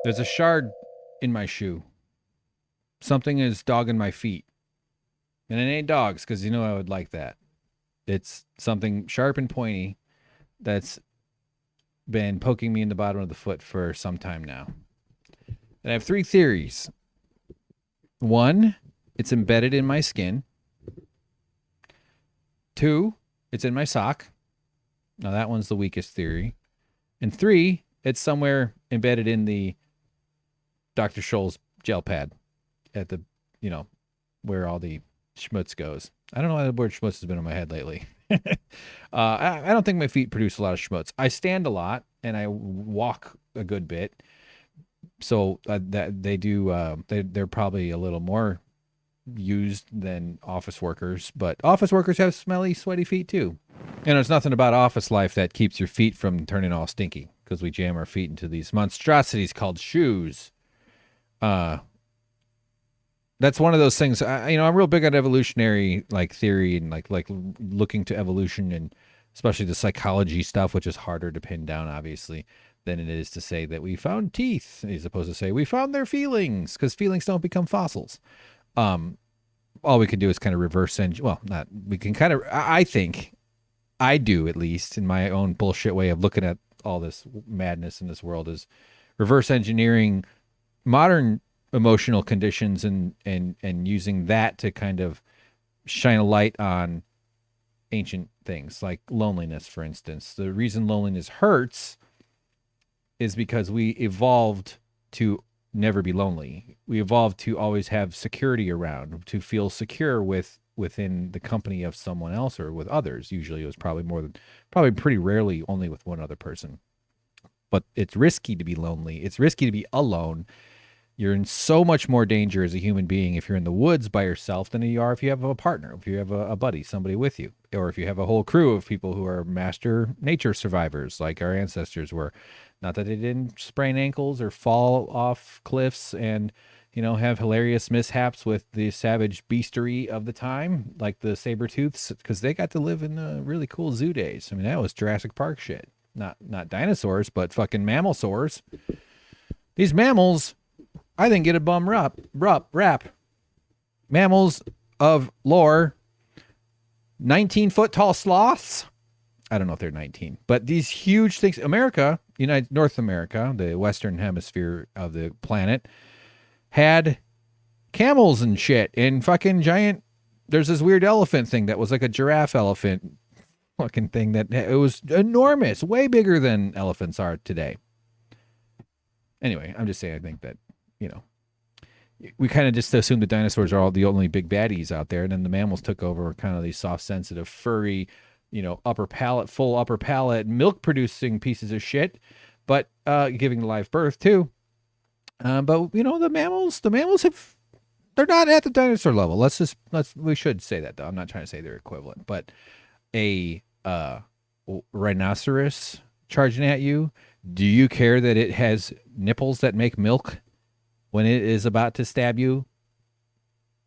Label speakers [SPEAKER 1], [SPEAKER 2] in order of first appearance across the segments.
[SPEAKER 1] There's a shard in my shoe. Something is dogging my feet. And it ain't dogs, because you know I would like that. It's something sharp and pointy that's been poking me in the bottom of the foot for some time now. And I have three theories. One, it's embedded in my skin. Two, it's in my sock. Now that one's the weakest theory. And three, it's somewhere embedded in the Dr. Scholl's gel pad at the, where all the schmutz goes. I don't know why the word schmutz has been in my head lately. I don't think my feet produce a lot of schmutz. I stand a lot and I walk a good bit. So that they do, they're probably a little more used than office workers, but office workers have smelly, sweaty feet too. And there's nothing about office life that keeps your feet from turning all stinky, because we jam our feet into these monstrosities called shoes. That's one of those things. I'm real big on evolutionary theory and like looking to evolution, and especially the psychology stuff, which is harder to pin down, obviously, than it is to say that we found teeth, as opposed to say we found their feelings, because feelings don't become fossils. All we can do is kind of reverse engineer. Well, not we can kind of. I think I do, at least in my own bullshit way of looking at all this madness in this world, is reverse engineering modern emotional conditions and using that to kind of shine a light on ancient things like loneliness, for instance. The reason loneliness hurts is because we evolved to never be lonely. We evolved to always have security around, to feel secure within the company of someone else or with others. Usually it was probably pretty rarely only with one other person. But it's risky to be lonely. It's risky to be alone. You're in so much more danger as a human being if you're in the woods by yourself than you are if you have a partner, if you have a buddy, somebody with you, or if you have a whole crew of people who are master nature survivors like our ancestors were. Not that they didn't sprain ankles or fall off cliffs and, have hilarious mishaps with the savage beastery of the time, like the saber-tooths, because they got to live in the really cool zoo days. I mean, that was Jurassic Park shit. Not dinosaurs, but fucking mammalsaurs. These mammals, I think, get a bum rap. Mammals of lore, 19-foot tall sloths. I don't know if they're 19, but these huge things. North America, the western hemisphere of the planet, had camels and shit and fucking giant. There's this weird elephant thing that was like a giraffe elephant fucking thing that it was enormous, way bigger than elephants are today. Anyway, I'm just saying, I think that, we kind of just assume the dinosaurs are all the only big baddies out there, and then the mammals took over, kind of these soft, sensitive, furry, full upper palate, milk producing pieces of shit, but giving live birth too. But the mammals they're not at the dinosaur level. We should say that, though. I'm not trying to say they're equivalent, but a rhinoceros charging at you, do you care that it has nipples that make milk when it is about to stab you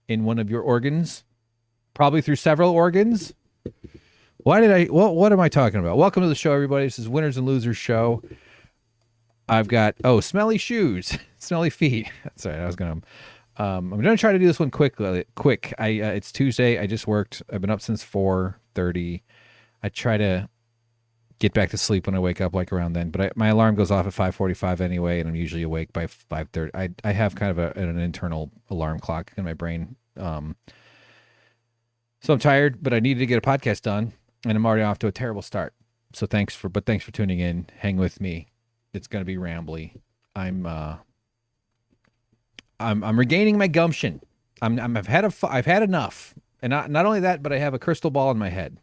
[SPEAKER 1] in one of your organs? Probably through several organs. What am I talking about? Welcome to the show, everybody. This is Winners and Losers show. I've got, smelly shoes, smelly feet. That's right. I'm going to try to do this one quick. It's Tuesday. I just worked. I've been up since 4:30. I try to get back to sleep when I wake up, like around then. But my alarm goes off at 5:45 anyway, and I'm usually awake by 5:30. I have kind of an internal alarm clock in my brain. So I'm tired, but I needed to get a podcast done, and I'm already off to a terrible start. So thanks for tuning in. Hang with me. It's going to be rambly. I'm regaining my gumption. I've had enough, and not only that, but I have a crystal ball in my head.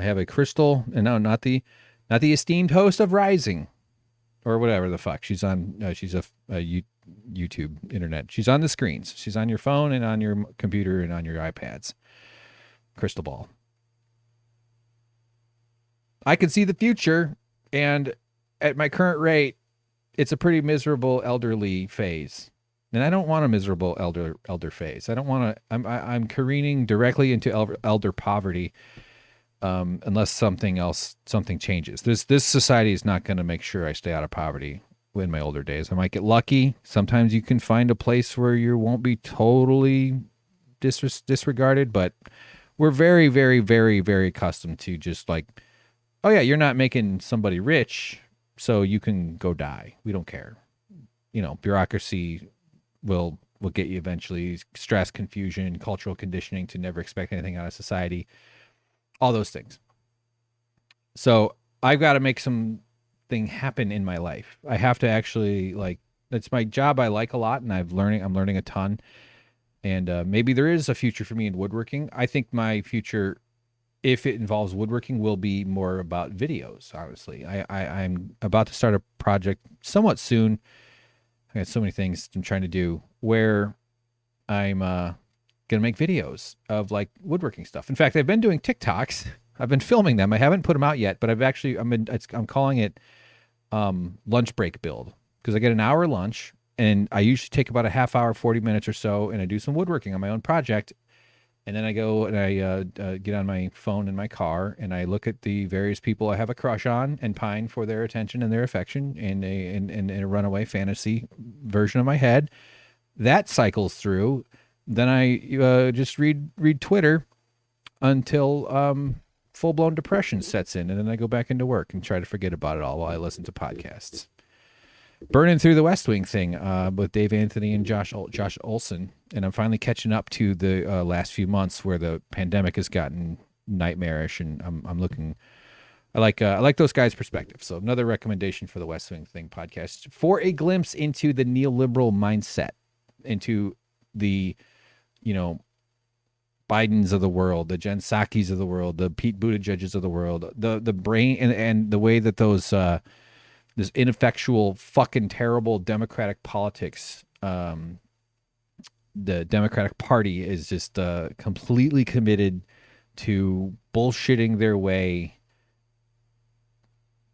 [SPEAKER 1] I have a crystal, and no, not the esteemed host of Rising, or whatever the fuck. She's on. She's a YouTube internet. She's on the screens. She's on your phone and on your computer and on your iPads. Crystal ball. I can see the future, and at my current rate, it's a pretty miserable elderly phase. And I don't want a miserable elder phase. I don't want to. I'm careening directly into elder poverty, unless something changes. This society is not going to make sure I stay out of poverty. in my older days. I might get lucky. Sometimes you can find a place where you won't be totally disregarded, but we're very, very, very, very accustomed to just like, oh yeah, you're not making somebody rich, so you can go die. We don't care. You know, bureaucracy will get you eventually. Stress, confusion, cultural conditioning to never expect anything out of society, all those things. So I've got to make something happen in my life. I have to actually like, it's my job I like a lot, and I'm learning a ton. And maybe there is a future for me in woodworking. I think my future, if it involves woodworking, will be more about videos, honestly. I'm about to start a project somewhat soon. I got so many things I'm trying to do where I'm going to make videos of like woodworking stuff. In fact, I've been doing TikToks. I've been filming them. I haven't put them out yet, but I'm calling it lunch break build, because I get an hour lunch and I usually take about a half hour, 40 minutes or so, and I do some woodworking on my own project. And then I go and I get on my phone in my car and I look at the various people I have a crush on and pine for their attention and their affection in a runaway fantasy version of my head. That cycles through. Then I just read Twitter until full-blown depression sets in, and then I go back into work and try to forget about it all while I listen to podcasts. Burning through the West Wing thing with Dave Anthony and Josh Olson, and I'm finally catching up to the last few months where the pandemic has gotten nightmarish, and I'm looking. I like those guys' perspective. So another recommendation for the West Wing thing podcast, for a glimpse into the neoliberal mindset, into the, you know, Bidens of the world, the Jen Psaki's of the world, the Pete Buttigieg's of the world, the brain and the way that those this ineffectual, fucking terrible Democratic politics, the Democratic Party is just completely committed to bullshitting their way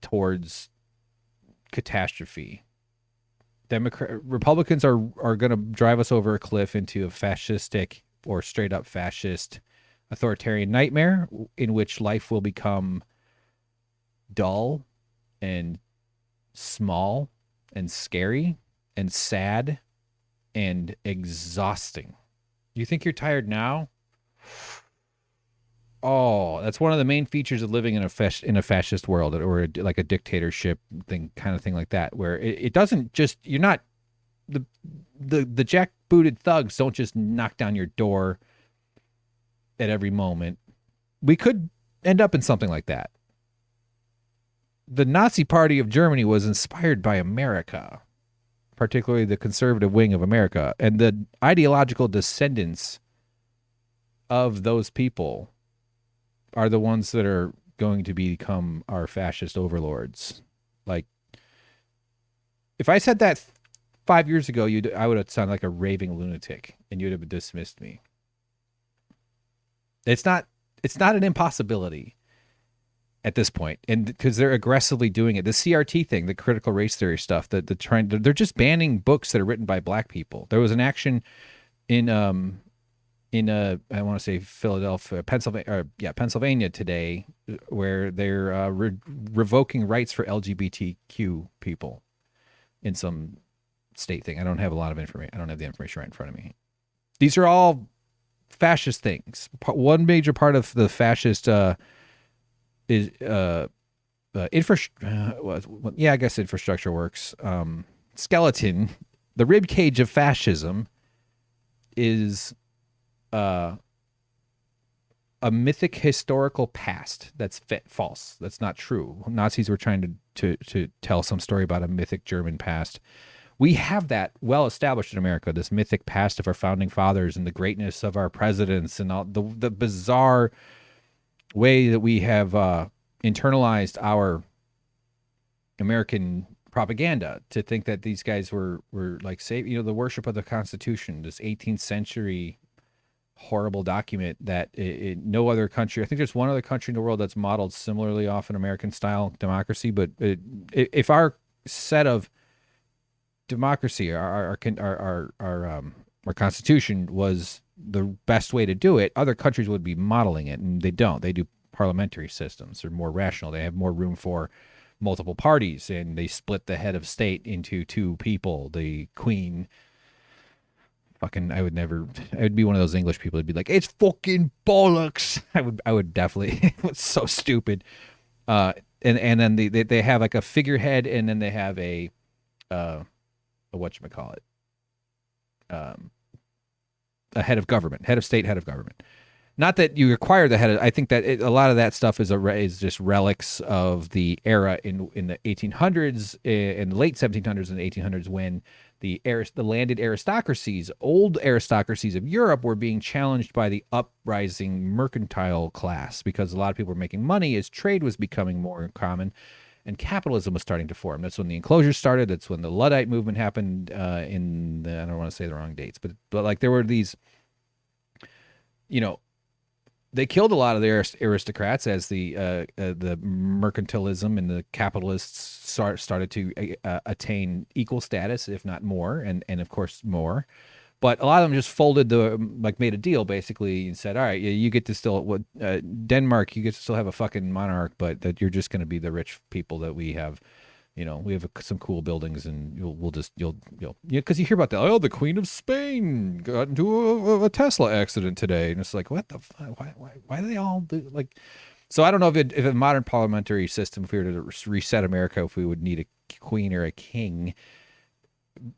[SPEAKER 1] towards catastrophe. Republicans are going to drive us over a cliff into a fascistic or straight up fascist authoritarian nightmare in which life will become dull and small and scary and sad and exhausting. You think you're tired now? Oh, that's one of the main features of living in a fascist world, or like a dictatorship thing, kind of thing like that, where it doesn't just, you're not, the jackbooted thugs don't just knock down your door at every moment. We could end up in something like that. The Nazi Party of Germany was inspired by America, particularly the conservative wing of America, and the ideological descendants of those people are the ones that are going to become our fascist overlords. Like, if I said that 5 years ago, I would have sounded like a raving lunatic, and you'd have dismissed me. It's not an impossibility at this point, and because they're aggressively doing it. The CRT thing, the critical race theory stuff, they're just banning books that are written by black people. There was an action in I want to say Pennsylvania today, where they're revoking rights for LGBTQ people in some state thing. I don't have a lot of information. I don't have the information right in front of me. These are all fascist things. One major part of the fascist is infrastructure. I guess infrastructure works. Skeleton, the rib cage of fascism, is a mythic historical past that's false. That's not true. Nazis were trying to tell some story about a mythic German past. We have that well established in America, this mythic past of our founding fathers and the greatness of our presidents and all the bizarre way that we have internalized our American propaganda to think that these guys were like, say, the worship of the Constitution, this 18th century horrible document that no other country, I think there's one other country in the world that's modeled similarly off an American style democracy, but if our set of democracy, our Constitution was the best way to do it, other countries would be modeling it, and they don't. They do parliamentary systems. They're more rational. They have more room for multiple parties, and they split the head of state into two people. The queen, fucking, I would be one of those English people that'd be like, it's fucking bollocks. I would definitely. It's so stupid. And then they have like a figurehead, and then they have a whatchamacallit, a head of government, head of state, head of government. Not that you require the head of, I think that a lot of that stuff is just relics of the era in the 1800s, in the late 1700s and 1800s, when the landed aristocracies, old aristocracies of Europe, were being challenged by the uprising mercantile class, because a lot of people were making money as trade was becoming more common and capitalism was starting to form. That's when the enclosures started. That's when the Luddite movement happened I don't want to say the wrong dates, but like there were these, they killed a lot of the aristocrats as the mercantilism and the capitalists started to attain equal status, if not more, and of course more. But a lot of them just made a deal basically and said, all right, you get to still, Denmark, you get to still have a fucking monarch, but that you're just going to be the rich people that we have. We have some cool buildings, and you'll because you hear about that. Oh, the Queen of Spain got into a Tesla accident today, and it's like, what the fuck? Why do they all do like? So I don't know if a modern parliamentary system, if we were to reset America, if we would need a queen or a king.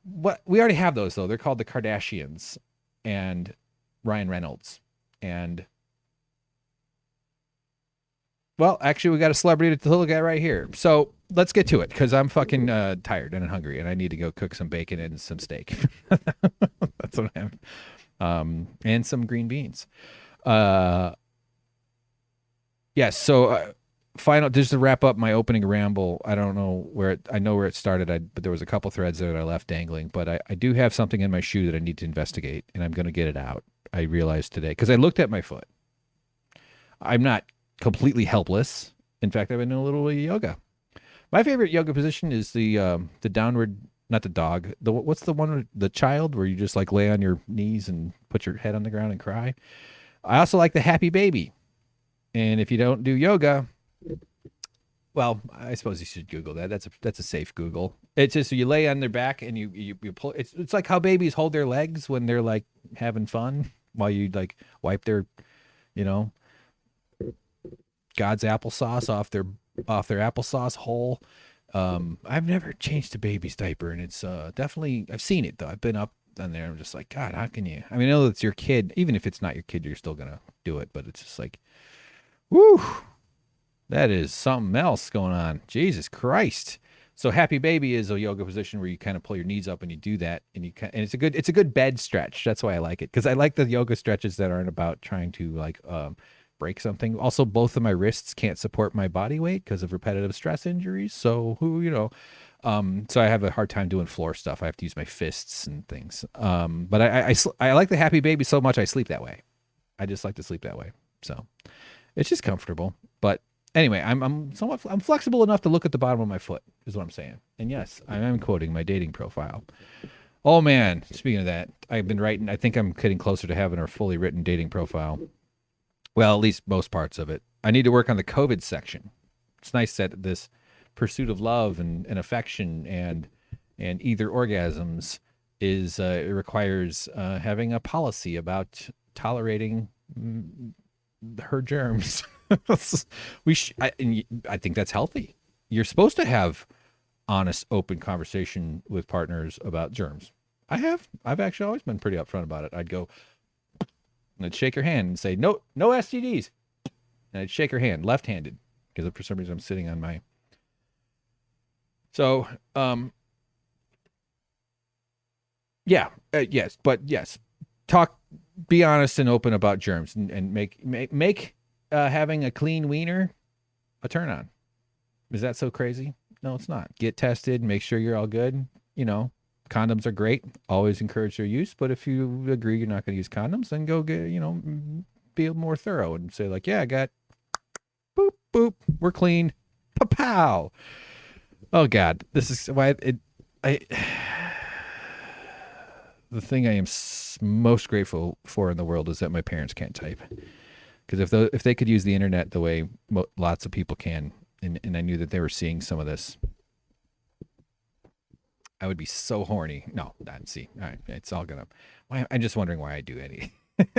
[SPEAKER 1] What we already have those though. They're called the Kardashians and Ryan Reynolds, and well, actually, we got a celebrity to look at right here. So let's get to it, because I'm fucking tired and hungry, and I need to go cook some bacon and some steak. That's what I have. And some green beans. Yes. So final, just to wrap up my opening ramble. I don't know I know where it started, but there was a couple threads there that I left dangling. But I do have something in my shoe that I need to investigate, and I'm going to get it out. I realized today, because I looked at my foot. I'm not completely helpless. In fact, I've been doing a little yoga. My favorite yoga position is the downward, not the dog. What's the one, the child, where you just like lay on your knees and put your head on the ground and cry. I also like the happy baby. And if you don't do yoga, well, I suppose you should Google that. That's a safe Google. It's just you lay on their back and you pull. It's like how babies hold their legs when they're like having fun, while you like wipe their, God's applesauce off their applesauce hole. I've never changed a baby's diaper, and it's definitely, I've seen it though. I've been up on there. I'm just like, God, how can you? I mean, I know it's your kid. Even if it's not your kid, you're still gonna do it. But it's just like, whoo, that is something else going on. Jesus Christ. So happy baby is a yoga position where you kind of pull your knees up and you do that, and it's a good bed stretch. That's why I like it, because I like the yoga stretches that aren't about trying to like break something. Also, both of my wrists can't support my body weight because of repetitive stress injuries. So so I have a hard time doing floor stuff. I have to use my fists and things. But I like the happy baby so much I sleep that way. I just like to sleep that way. So it's just comfortable. But anyway, I'm flexible enough to look at the bottom of my foot, is what I'm saying. And yes, I am quoting my dating profile. Oh man, speaking of that, I've been writing. I think I'm getting closer to having a fully written dating profile. Well, at least most parts of it. I need to work on the COVID section. It's nice that this pursuit of love and affection and either orgasms is it requires having a policy about tolerating her germs. I think that's healthy. You're supposed to have honest, open conversation with partners about germs. I've actually always been pretty upfront about it. I'd go, and I'd shake her hand and say, no STDs. And I'd shake her hand, left-handed, because for some reason I'm sitting on my. So, yes, be honest and open about germs, and make having a clean wiener a turn on. Is that so crazy? No, it's not. Get tested, make sure you're all good. Condoms are great. Always encourage their use. But if you agree you're not going to use condoms, then go get, be more thorough and say like, yeah, I got boop, boop. We're clean. Pow. Oh God. This is why the thing I am most grateful for in the world is that my parents can't type. Because if they could use the internet the way lots of people can, and I knew that they were seeing some of this, I would be so horny. No, not see. All right, it's all gonna. I'm just wondering why I do any.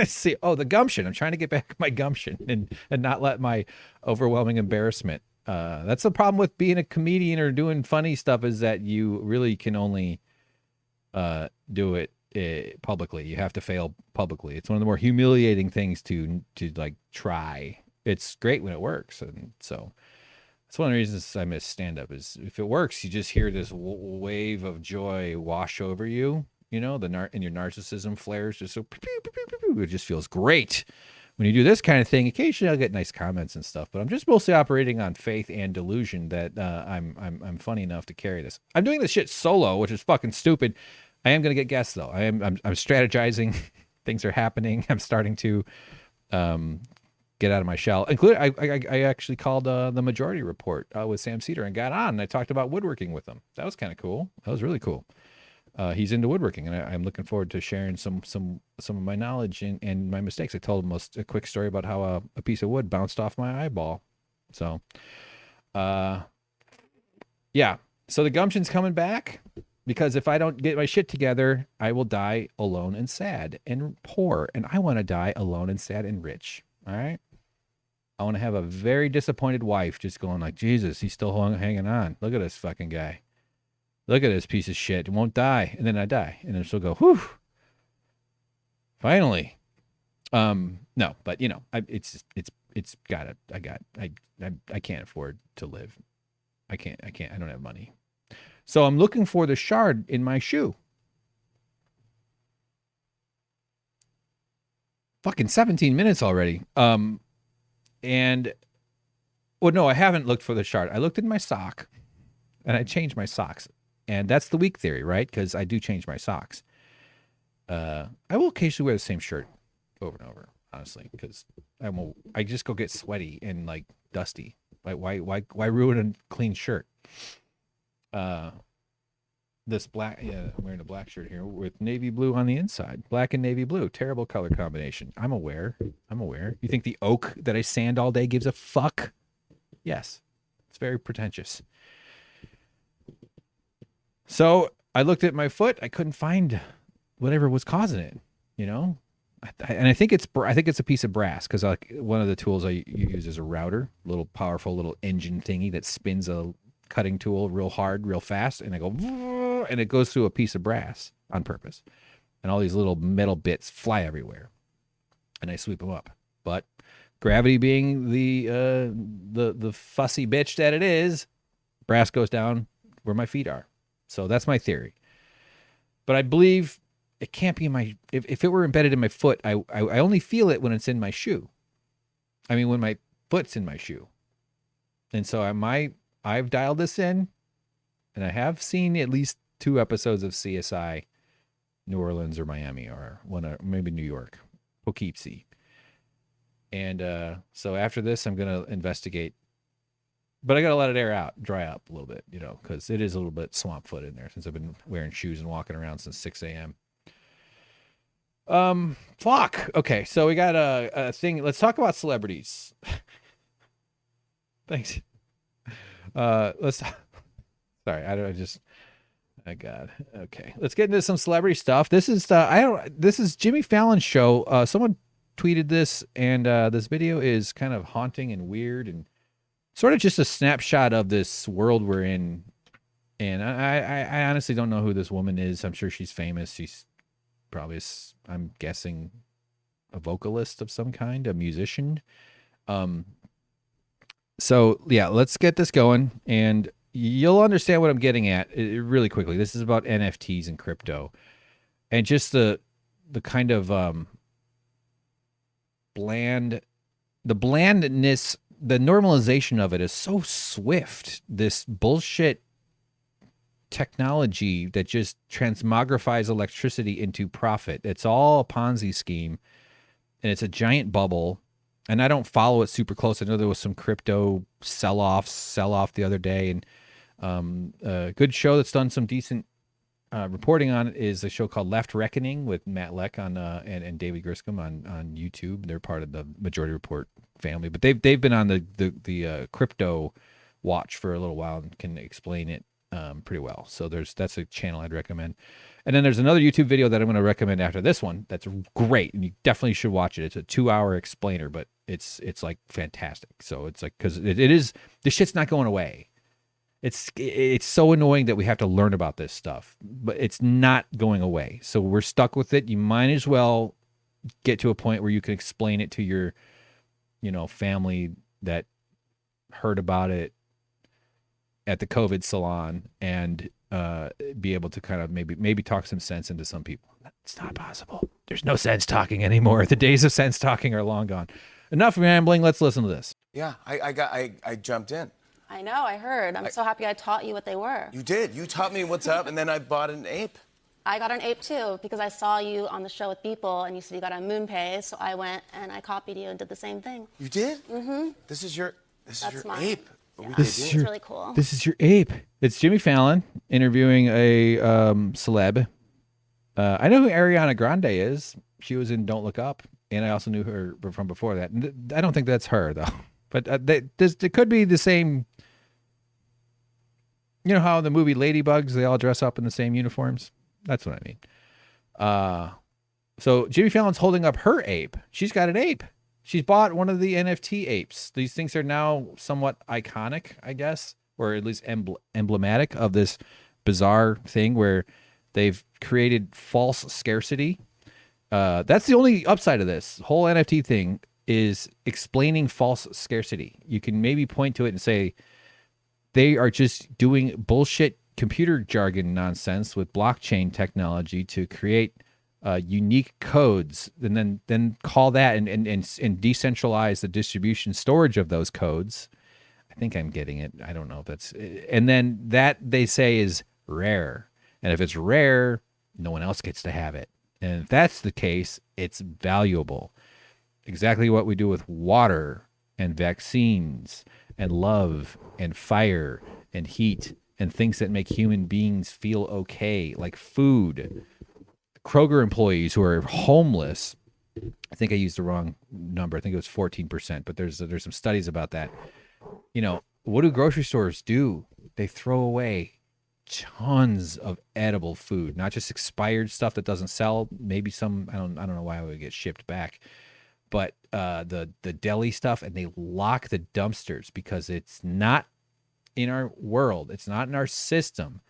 [SPEAKER 1] See, the gumption. I'm trying to get back my gumption and not let my overwhelming embarrassment. That's the problem with being a comedian or doing funny stuff, is that you really can only do it publicly. You have to fail publicly. It's one of the more humiliating things to like try. It's great when it works, and so that's one of the reasons I miss stand-up. Is if it works, you just hear this wave of joy wash over you. You know, and your narcissism flares just so. It just feels great. When you do this kind of thing, occasionally I'll get nice comments and stuff, but I'm just mostly operating on faith and delusion that I'm funny enough to carry this. I'm doing this shit solo, which is fucking stupid. I am gonna get guests though. I'm strategizing. Things are happening. I'm starting to get out of my shell. Including I actually called the Majority Report with Sam Cedar and got on. And I talked about woodworking with him. That was kind of cool. That was really cool. He's into woodworking, and I'm looking forward to sharing some of my knowledge and my mistakes. I told him a quick story about how a piece of wood bounced off my eyeball. So, yeah. So the gumption's coming back, because if I don't get my shit together, I will die alone and sad and poor, and I want to die alone and sad and rich. All right. I want to have a very disappointed wife just going like, Jesus, he's still hanging on. Look at this fucking guy. Look at this piece of shit. It won't die. And then I die. And then she'll go, whew. Finally. No, but you know, I can't afford to live. I don't have money. So I'm looking for the shard in my shoe. Fucking 17 minutes already. And well, no, I haven't looked for the shard. I looked in my sock and I changed my socks. And that's the weak theory, right? Because I do change my socks. I will occasionally wear the same shirt over and over, honestly, because I just go get sweaty and like dusty. Like why ruin a clean shirt? This black, yeah, I'm wearing a black shirt here with navy blue on the inside. Black and navy blue, terrible color combination. I'm aware. You think the oak that I sand all day gives a fuck? Yes, it's very pretentious. So I looked at my foot. I couldn't find whatever was causing it, you know? And I think it's a piece of brass, because like one of the tools I use is a router, little powerful little engine thingy that spins a cutting tool real hard, real fast. And I go, and it goes through a piece of brass on purpose. And all these little metal bits fly everywhere. And I sweep them up. But gravity being the fussy bitch that it is, brass goes down where my feet are. So that's my theory. But I believe it can't be in my, if it were embedded in my foot, I only feel it when it's in my shoe. I mean, when my foot's in my shoe. And so I've dialed this in, and I have seen at least 2 episodes of CSI New Orleans or Miami, or maybe New York, Poughkeepsie. And so after this, I'm going to investigate. But I got to let it dry up a little bit, you know, because it is a little bit swamp foot in there since I've been wearing shoes and walking around since 6 a.m. Fuck. Okay, so we got a thing. Let's talk about celebrities. Thanks. Sorry, God. Okay, let's get into some celebrity stuff. This is Jimmy Fallon's show. Someone tweeted this, and this video is kind of haunting and weird and sort of just a snapshot of this world we're in. And I honestly don't know who this woman is. I'm sure she's famous. She's probably, I'm guessing, a vocalist of some kind, a musician. So yeah, let's get this going, and you'll understand what I'm getting at really quickly. This is about NFTs and crypto, and just the kind of blandness, the normalization of it is so swift. This bullshit technology that just transmogrifies electricity into profit. It's all a Ponzi scheme, and it's a giant bubble. And I don't follow it super close. I know there was some crypto sell-off the other day, and a good show that's done some decent reporting on it is a show called Left Reckoning with Matt Leck on and David Griscom on YouTube. They're part of the Majority Report family, but they've been on the crypto watch for a little while and can explain it pretty well. So that's a channel I'd recommend. And then there's another YouTube video that I'm going to recommend after this one that's great, and you definitely should watch it. It's a 2-hour explainer, but it's like fantastic. So it's like, because it is, this shit's not going away. It's so annoying that we have to learn about this stuff, but it's not going away. So we're stuck with it. You might as well get to a point where you can explain it to your, family that heard about it at the COVID salon, and be able to kind of maybe talk some sense into some people. It's not possible. There's no sense talking anymore. The days of sense talking are long gone. Enough rambling. Let's listen to this.
[SPEAKER 2] Yeah, I jumped in.
[SPEAKER 3] I know, I heard. I'm so happy I taught you what they were.
[SPEAKER 2] You did. You taught me what's up, and then I bought an ape.
[SPEAKER 3] I got an ape too, because I saw you on the show with people, and you said you got a MoonPay, so I went and I copied you and did the same thing.
[SPEAKER 2] You did? Mm-hmm. This is your
[SPEAKER 3] mine.
[SPEAKER 2] ape.
[SPEAKER 3] Yeah. It's really cool.
[SPEAKER 1] This is your ape. It's Jimmy Fallon interviewing a celeb. I know who Ariana Grande is. She was in Don't Look Up, and I also knew her from before that. I don't think that's her, though. But it could be the same. You know how in the movie Ladybugs, they all dress up in the same uniforms? That's what I mean. So Jimmy Fallon's holding up her ape. She's got an ape. She's bought one of the NFT apes. These things are now somewhat iconic, I guess, or at least emblematic of this bizarre thing where they've created false scarcity. That's the only upside of this whole NFT thing, is explaining false scarcity. You can maybe point to it and say they are just doing bullshit computer jargon nonsense with blockchain technology to create unique codes, and then call that and decentralize the distribution storage of those codes. I think I'm getting it. I don't know if that's, and then that they say is rare. And if it's rare, no one else gets to have it. And if that's the case, it's valuable. Exactly what we do with water and vaccines and love and fire and heat and things that make human beings feel okay, like food. Kroger employees who are homeless, I think I used the wrong number. I think it was 14%, but there's some studies about that. What do grocery stores do? They throw away tons of edible food, not just expired stuff that doesn't sell. Maybe some, I don't know why it would get shipped back, but the deli stuff, and they lock the dumpsters because it's not in our world, it's not in our system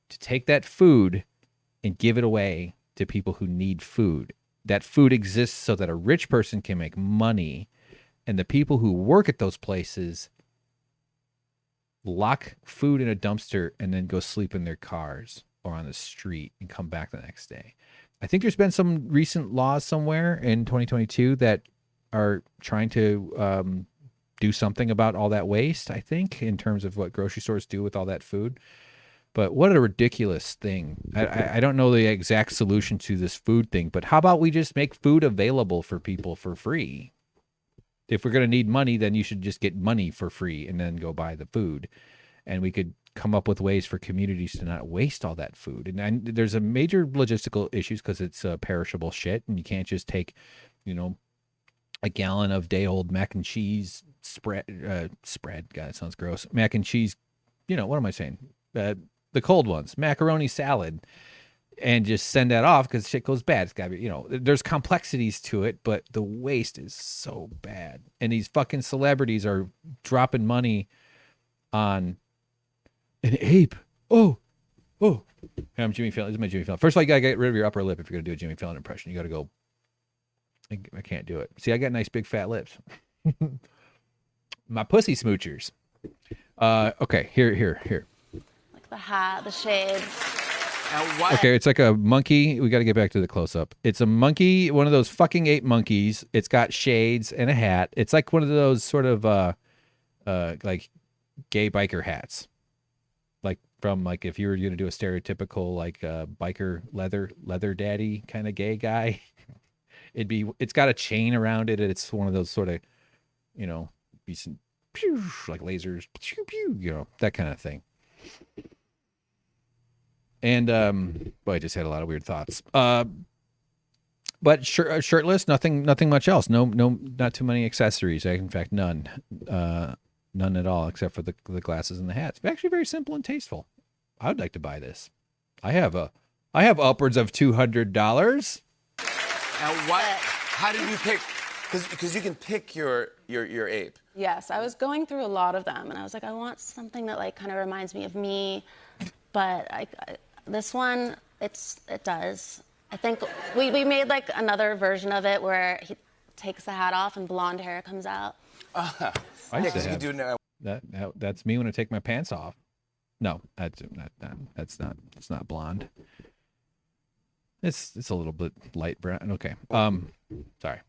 [SPEAKER 1] to take that food and give it away to people who need food. That food exists so that a rich person can make money, and the people who work at those places lock food in a dumpster and then go sleep in their cars or on the street and come back the next day. I think there's been some recent laws somewhere in 2022 that are trying to do something about all that waste, I think, in terms of what grocery stores do with all that food. But what a ridiculous thing. I don't know the exact solution to this food thing, but how about we just make food available for people for free? If we're going to need money, then you should just get money for free and then go buy the food. And we could come up with ways for communities to not waste all that food. And there's a major logistical issues because it's perishable shit, and you can't just take, a gallon of day-old mac and cheese spread. God, it sounds gross. Mac and cheese, what am I saying? The cold ones, macaroni salad, and just send that off because shit goes bad. It's got to be, there's complexities to it, but the waste is so bad. And these fucking celebrities are dropping money on an ape. Oh. Hey, I'm Jimmy Fallon. This is my Jimmy Fallon. First of all, you got to get rid of your upper lip if you're going to do a Jimmy Fallon impression. You got to go, I can't do it. See, I got nice big fat lips. My pussy smoochers. Okay, here.
[SPEAKER 3] Like the hat, the shades.
[SPEAKER 1] Okay, it's like a monkey. We got to get back to the close-up. It's a monkey, one of those fucking ape monkeys. It's got shades and a hat. It's like one of those sort of like gay biker hats. Like from like if you were going to do a stereotypical like biker leather daddy kind of gay guy, it's got a chain around it, and it's one of those sort of, decent like lasers, that kind of thing. And I just had a lot of weird thoughts. But shirtless, nothing much else. No, not too many accessories. In fact, none. none at all, except for the glasses and the hats. But actually, very simple and tasteful. I would like to buy this. I have upwards of $200.
[SPEAKER 2] Now, what? How did you pick? Because you can pick your ape.
[SPEAKER 3] Yes, I was going through a lot of them, and I was like, I want something that like kind of reminds me of me, but this one, it does. I think we made like another version of it where he takes the hat off and blonde hair comes out.
[SPEAKER 1] I used to have
[SPEAKER 2] do now.
[SPEAKER 1] that's me when I take my pants off. No, that's not blonde. It's a little bit light brown. Okay. Sorry.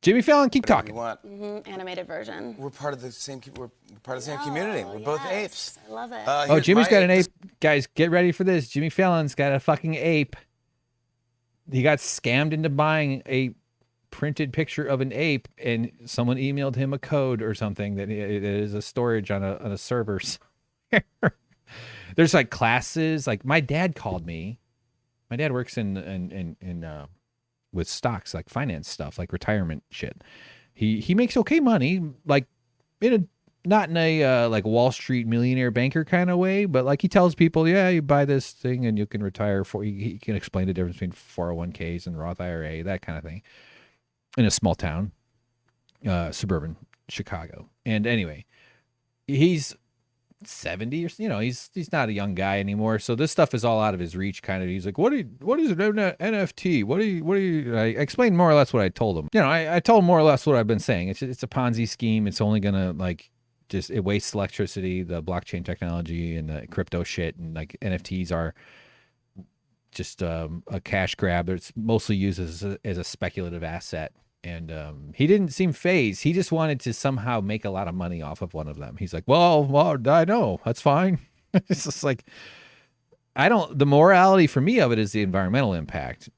[SPEAKER 1] Jimmy Fallon, keep talking.
[SPEAKER 2] You want.
[SPEAKER 3] Animated version.
[SPEAKER 2] We're part of the same. We're part of the same community. We're both apes.
[SPEAKER 3] I love it.
[SPEAKER 1] Oh, Jimmy's got an ape. Guys, get ready for this. Jimmy Fallon's got a fucking ape. He got scammed into buying a printed picture of an ape, and someone emailed him a code or something that it is a storage on a server. There's like classes. Like my dad called me. My dad works in with stocks, like finance stuff, like retirement shit. He makes okay money, like not in a like Wall Street millionaire banker kind of way, but like he tells people, yeah, you buy this thing and you can retire for. He can explain the difference between 401ks and Roth IRA, that kind of thing, in a small town, suburban Chicago. And anyway, he's 70 or he's not a young guy anymore, so this stuff is all out of his reach kind of. He's like, what is an NFT? What do you I explained more or less what I told him. I told him more or less what I've been saying. It's a Ponzi scheme. It's only gonna like just it wastes electricity, the blockchain technology and the crypto shit, and like NFTs are just a cash grab. It's mostly used as a speculative asset. And he didn't seem fazed. He just wanted to somehow make a lot of money off of one of them. He's like, well, I know. That's fine. It's just like, the morality for me of it is the environmental impact.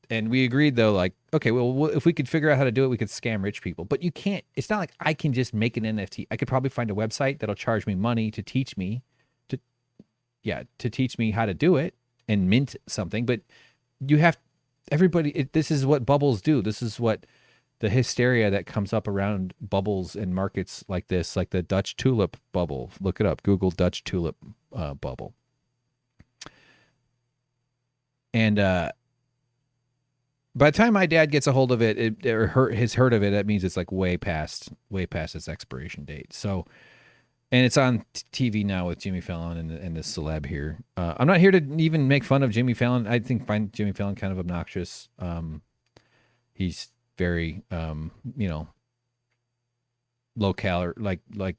[SPEAKER 1] And we agreed, though, like, okay, well, if we could figure out how to do it, we could scam rich people. But you can't. It's not like I can just make an NFT. I could probably find a website that'll charge me money to teach me, to teach me how to do it and mint something. But you have, this is what bubbles do. This is what the hysteria that comes up around bubbles in markets like this, like the Dutch tulip bubble. Look it up. Google Dutch tulip bubble. And by the time my dad gets a hold of it, has heard of it, that means it's like way past its expiration date. So, and it's on TV now with Jimmy Fallon and this celeb here. I'm not here to even make fun of Jimmy Fallon. I find Jimmy Fallon kind of obnoxious. He's very, low calorie, like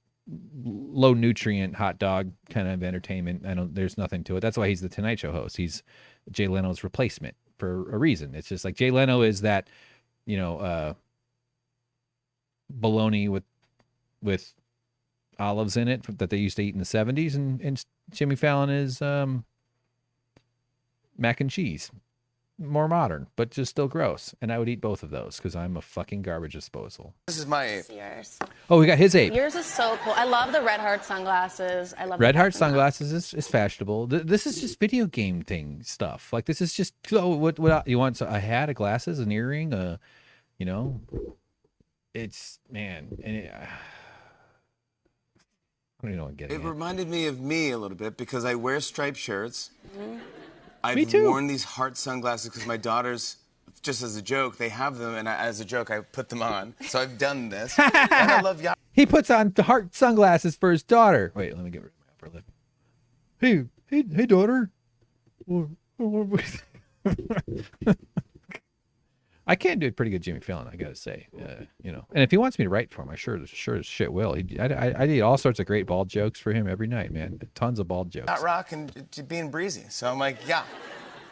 [SPEAKER 1] low nutrient hot dog kind of entertainment. There's nothing to it. That's why he's the Tonight Show host. He's Jay Leno's replacement for a reason. It's just like Jay Leno is that, bologna with olives in it that they used to eat in the 70s, and Jimmy Fallon is mac and cheese. More modern, but just still gross. And I would eat both of those because I'm a fucking garbage disposal.
[SPEAKER 2] This is my ape.
[SPEAKER 3] It's yours.
[SPEAKER 1] Oh, we got his ape.
[SPEAKER 3] Yours is so cool. I love the red heart sunglasses. I love
[SPEAKER 1] Red heart sunglasses is fashionable. This is just video game thing stuff. Like this is just what you want? So a hat, a glasses, an earring, it's man. And I don't even know what I'm getting
[SPEAKER 2] It
[SPEAKER 1] at.
[SPEAKER 2] reminded me of me a little bit because I wear striped shirts.
[SPEAKER 3] Mm-hmm.
[SPEAKER 2] I've worn these heart sunglasses because my daughters, just as a joke, they have them, and as a joke, I put them on. So I've done this. And I love y'all.
[SPEAKER 1] He puts on the heart sunglasses for his daughter. Wait, let me get rid of my upper lip. Hey, daughter. I can do a pretty good Jimmy Fallon, I gotta say. And if he wants me to write for him, I sure as shit will. I did all sorts of great bald jokes for him every night, man. Tons of bald jokes.
[SPEAKER 2] Not rock and being breezy. So I'm like, yeah,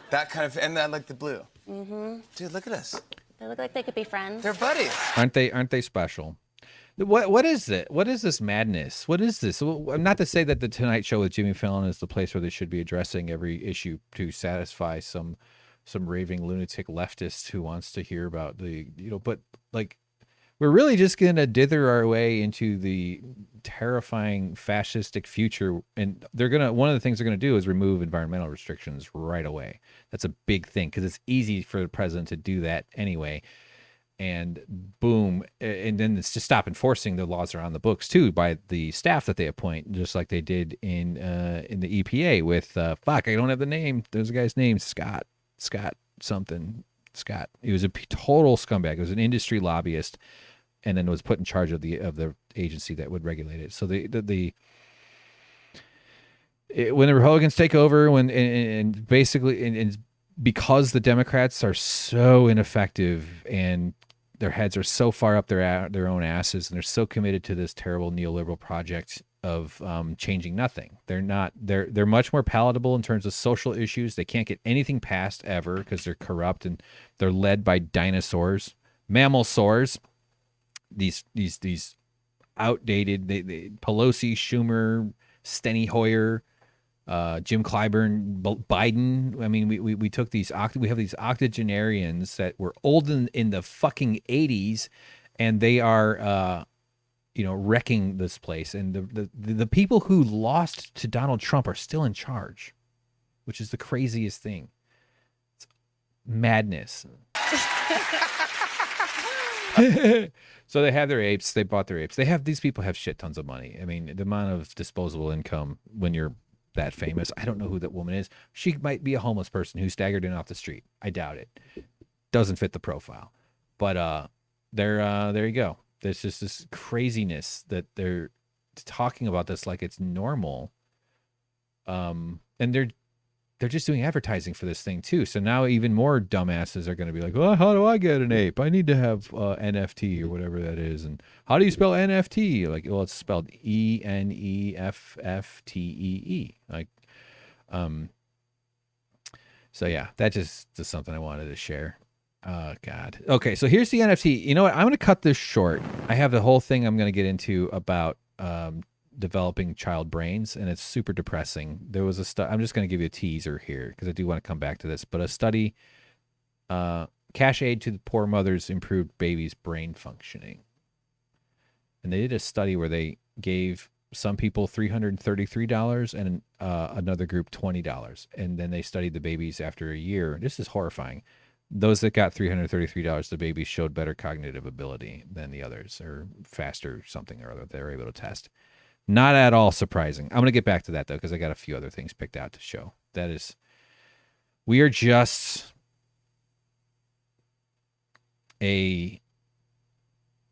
[SPEAKER 2] that kind of, and I like the blue. Mm-hmm. Dude, look at us.
[SPEAKER 3] They look like they could be friends.
[SPEAKER 2] They're buddies.
[SPEAKER 1] Aren't they special? What is it? What is this madness? What is this? Not to say that the Tonight Show with Jimmy Fallon is the place where they should be addressing every issue to satisfy some raving lunatic leftist who wants to hear about but like we're really just gonna dither our way into the terrifying fascistic future, and one of the things they're gonna do is remove environmental restrictions right away. That's a big thing because it's easy for the president to do that anyway. and boom, and then it's to stop enforcing the laws are on the books too by the staff that they appoint, just like they did in the EPA with fuck, I don't have the name. There's a guy's name, Scott something. Scott. He was a total scumbag. He was an industry lobbyist, and then was put in charge of the agency that would regulate it. So when the Republicans take over, and basically because the Democrats are so ineffective and their heads are so far up their own asses, and they're so committed to this terrible neoliberal project of changing nothing. They're much more palatable in terms of social issues. They can't get anything passed ever because they're corrupt and they're led by dinosaurs, mammal saurs. These outdated Pelosi, Schumer, Steny Hoyer, Jim Clyburn, Biden. I mean, we took we have these octogenarians that were old in the fucking 80s, and they are wrecking this place. And the people who lost to Donald Trump are still in charge, which is the craziest thing. It's madness. So they have their apes. They bought their apes. These people have shit tons of money. I mean, the amount of disposable income when you're that famous. I don't know who that woman is. She might be a homeless person who staggered in off the street. I doubt it. Doesn't fit the profile. But there you go. There's just this craziness that they're talking about this like it's normal. And they're just doing advertising for this thing too. So now even more dumbasses are going to be like, well, how do I get an ape? I need to have NFT or whatever that is. And how do you spell NFT? Like, well, it's spelled ENEFFTEE. Like, so yeah, that's just something I wanted to share. Oh God. Okay. So here's the NFT. You know what? I'm going to cut this short. I have the whole thing I'm going to get into about, developing child brains, and it's super depressing. There was a study. I'm just going to give you a teaser here because I do want to come back to this, but a study, cash aid to the poor mothers improved babies' brain functioning. And they did a study where they gave some people $333 and another group $20. And then they studied the babies after a year. This is horrifying. Those that got $333, the babies showed better cognitive ability than the others, or faster something or other they were able to test. Not at all surprising. I'm going to get back to that, though, because I got a few other things picked out to show. We are just a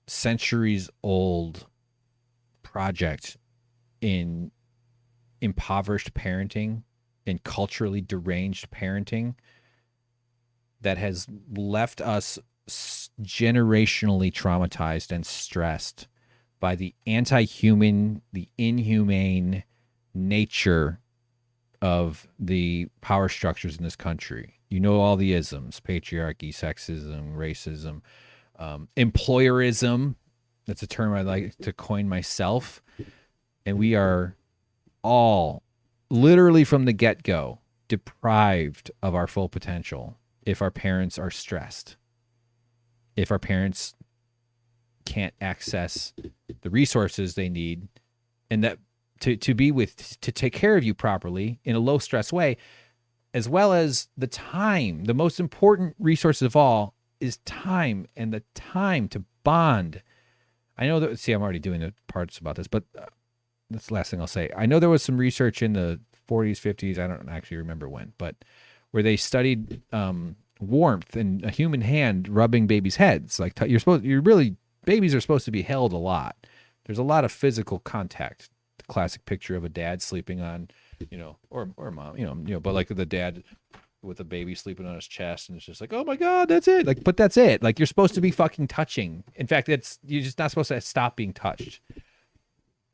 [SPEAKER 1] centuries-old project in impoverished parenting and culturally deranged parenting that has left us generationally traumatized and stressed by the anti-human, the inhumane nature of the power structures in this country. You know all the isms: patriarchy, sexism, racism, employerism. That's a term I like to coin myself. And we are all, literally from the get-go, deprived of our full potential if our parents are stressed, if our parents can't access the resources they need, and that to take care of you properly in a low stress way, as well as the time. The most important resource of all is time, and the time to bond. I know that, I'm already doing the parts about this, but that's the last thing I'll say. I know there was some research in the 40s, 50s, I don't actually remember when, but where they studied warmth and a human hand rubbing babies' heads. Like, babies are supposed to be held a lot. There's a lot of physical contact. The classic picture of a dad sleeping on, or mom, but like the dad with a baby sleeping on his chest, and it's just like, oh my God, that's it. Like, but that's it. Like, you're supposed to be fucking touching. In fact, you're just not supposed to stop being touched.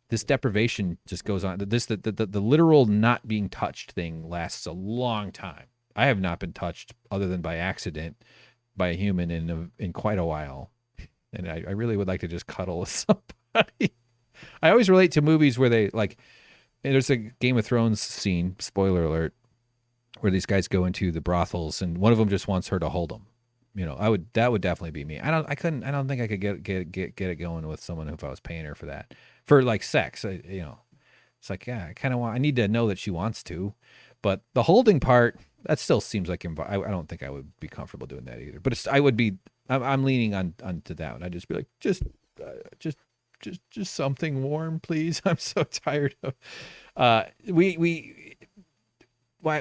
[SPEAKER 1] This deprivation just goes on. The literal not being touched thing lasts a long time. I have not been touched other than by accident by a human in quite a while. And I really would like to just cuddle with somebody. I always relate to movies where there's a Game of Thrones scene, spoiler alert, where these guys go into the brothels and one of them just wants her to hold him. That would definitely be me. I don't think I could get it going with someone if I was paying her for that. For like sex, it's like, yeah, I need to know that she wants to, but the holding part, that still seems like, I don't think I would be comfortable doing that either. But I would be I'm leaning onto that one. I just be like, just something warm, please. I'm so tired of. Why?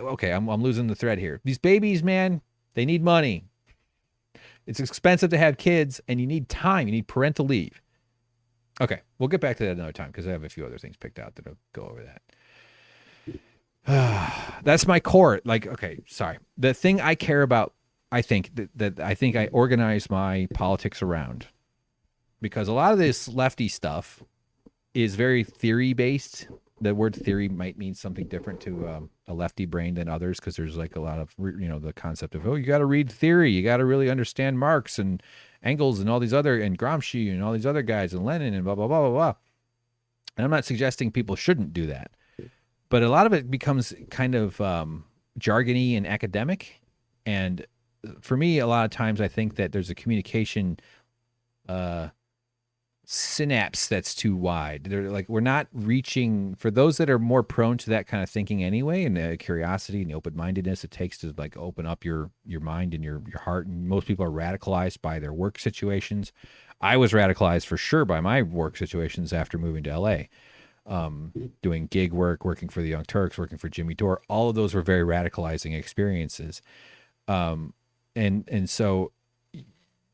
[SPEAKER 1] Okay, I'm losing the thread here. These babies, man, they need money. It's expensive to have kids, and you need time. You need parental leave. Okay, we'll get back to that another time because I have a few other things picked out that'll go over that. That's my core. Like, okay, sorry. The thing I care about, I think that I think I organize my politics around, because a lot of this lefty stuff is very theory based. The word theory might mean something different to a lefty brain than others, because there's like a lot of, the concept of, oh, you got to read theory, you got to really understand Marx and Engels and all these other, and Gramsci and all these other guys, and Lenin and blah blah blah blah blah. And I'm not suggesting people shouldn't do that, but a lot of it becomes kind of jargony and academic. And for me, a lot of times I think that there's a communication synapse that's too wide. They're like, we're not reaching, for those that are more prone to that kind of thinking anyway, and the curiosity and the open-mindedness it takes to like open up your mind and your heart. And most people are radicalized by their work situations. I was radicalized for sure by my work situations after moving to LA. Doing gig work, working for the Young Turks, working for Jimmy Dore, all of those were very radicalizing experiences. And so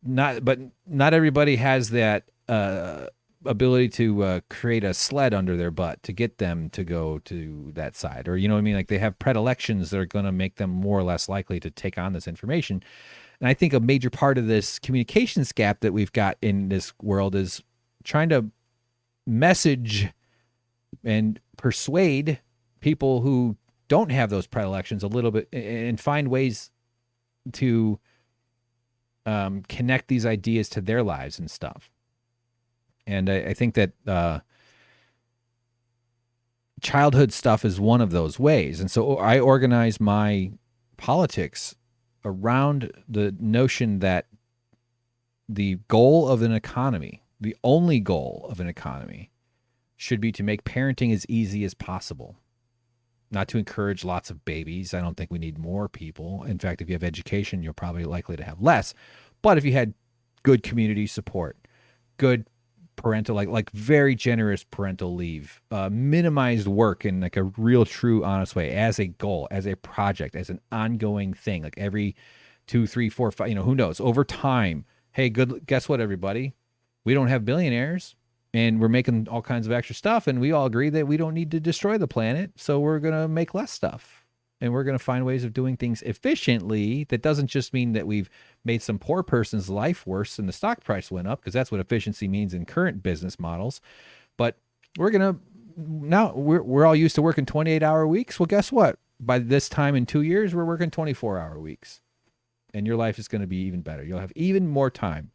[SPEAKER 1] not everybody has that ability to create a sled under their butt to get them to go to that side, or you know what I mean? Like, they have predilections that are going to make them more or less likely to take on this information. And I think a major part of this communications gap that we've got in this world is trying to message and persuade people who don't have those predilections a little bit, and find ways to connect these ideas to their lives and stuff. And I think that childhood stuff is one of those ways. And so I organize my politics around the notion that the goal of an economy, the only goal of an economy, should be to make parenting as easy as possible. Not to encourage lots of babies. I don't think we need more people. In fact, if you have education, you're probably likely to have less. But if you had good community support, good parental, like very generous parental leave, minimized work in like a real, true, honest way, as a goal, as a project, as an ongoing thing, like every 2, 3, 4, 5, who knows, over time. Hey, good. Guess what, everybody? We don't have billionaires, and we're making all kinds of extra stuff, and we all agree that we don't need to destroy the planet, so we're going to make less stuff. And we're going to find ways of doing things efficiently. That doesn't just mean that we've made some poor person's life worse and the stock price went up, because that's what efficiency means in current business models. But we're going to, now we're all used to working 28-hour weeks. Well, guess what? By this time in 2 years, we're working 24-hour weeks. And your life is going to be even better. You'll have even more time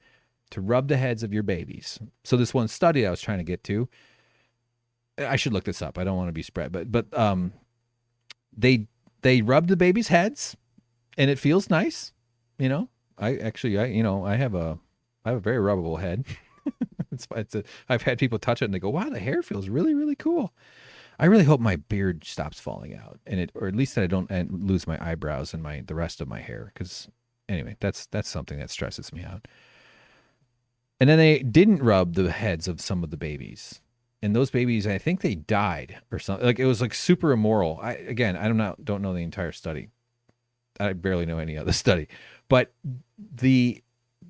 [SPEAKER 1] to rub the heads of your babies. So this one study I was trying to get to, I should look this up. I don't want to be spread, but they rub the babies' heads, and it feels nice. I have a very rubbable head. I've had people touch it and they go, wow, the hair feels really, really cool. I really hope my beard stops falling out, or at least that I don't lose my eyebrows and the rest of my hair. Because anyway, that's something that stresses me out. And then they didn't rub the heads of some of the babies. And those babies, I think they died or something. Like, it was like super immoral. I don't know the entire study. I barely know any other study. But the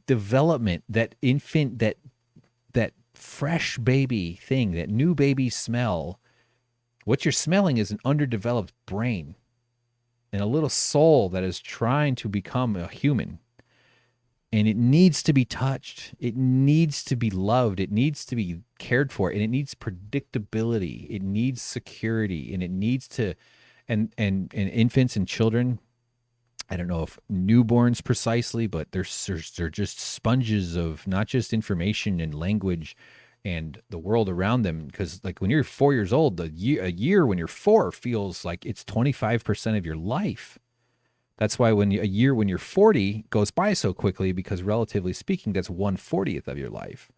[SPEAKER 1] development, that infant, that fresh baby thing, that new baby smell, what you're smelling is an underdeveloped brain and a little soul that is trying to become a human. And it needs to be touched. It needs to be loved. It needs to be cared for. And it needs predictability. It needs security. And it needs to, and infants and children, I don't know if newborns precisely, but they're just sponges of not just information and language and the world around them. Because like when you're 4 years old, a year when you're 4 feels like it's 25% of your life. That's why when you're 40 goes by so quickly, because relatively speaking, that's 1/40th of your life.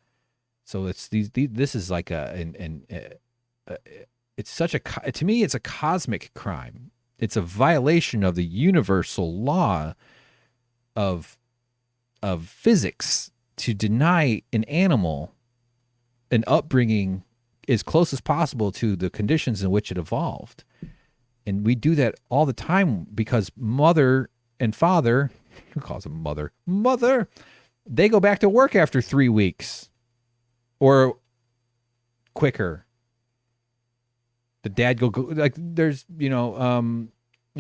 [SPEAKER 1] So it's this is like it's such a, to me, it's a cosmic crime. It's a violation of the universal law of of physics to deny an animal an upbringing as close as possible to the conditions in which it evolved. And we do that all the time because mother and father, who calls them mother, they go back to work after 3 weeks or quicker. The dad go like there's, the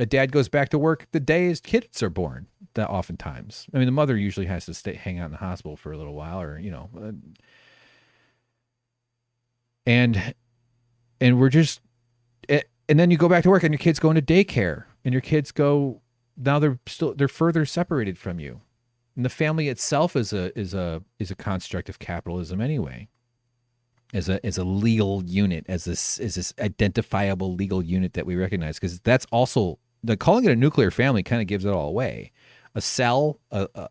[SPEAKER 1] dad goes back to work the day his kids are born. That oftentimes, I mean, the mother usually has to hang out in the hospital for a little while, or and we're just, and then you go back to work, and your kids go into daycare, and your kids go now they're further separated from you, and the family itself is a construct of capitalism anyway. As a legal unit, as this identifiable legal unit that we recognize, because that's also calling it a nuclear family kind of gives it all away. A cell, the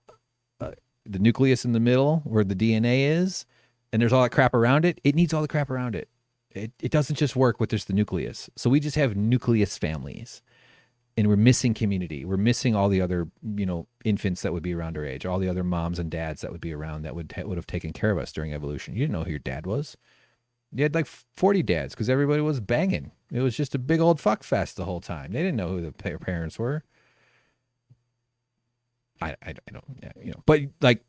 [SPEAKER 1] nucleus in the middle where the DNA is, and there's all that crap around it. It needs all the crap around it. It doesn't just work with just the nucleus. So we just have nucleus families, and we're missing community. We're missing all the other infants that would be around our age, all the other moms and dads that would be around that would have taken care of us during evolution. You didn't know who your dad was. You had like 40 dads because everybody was banging. It was just a big old fuck fest the whole time. They didn't know who their parents were. I don't, but like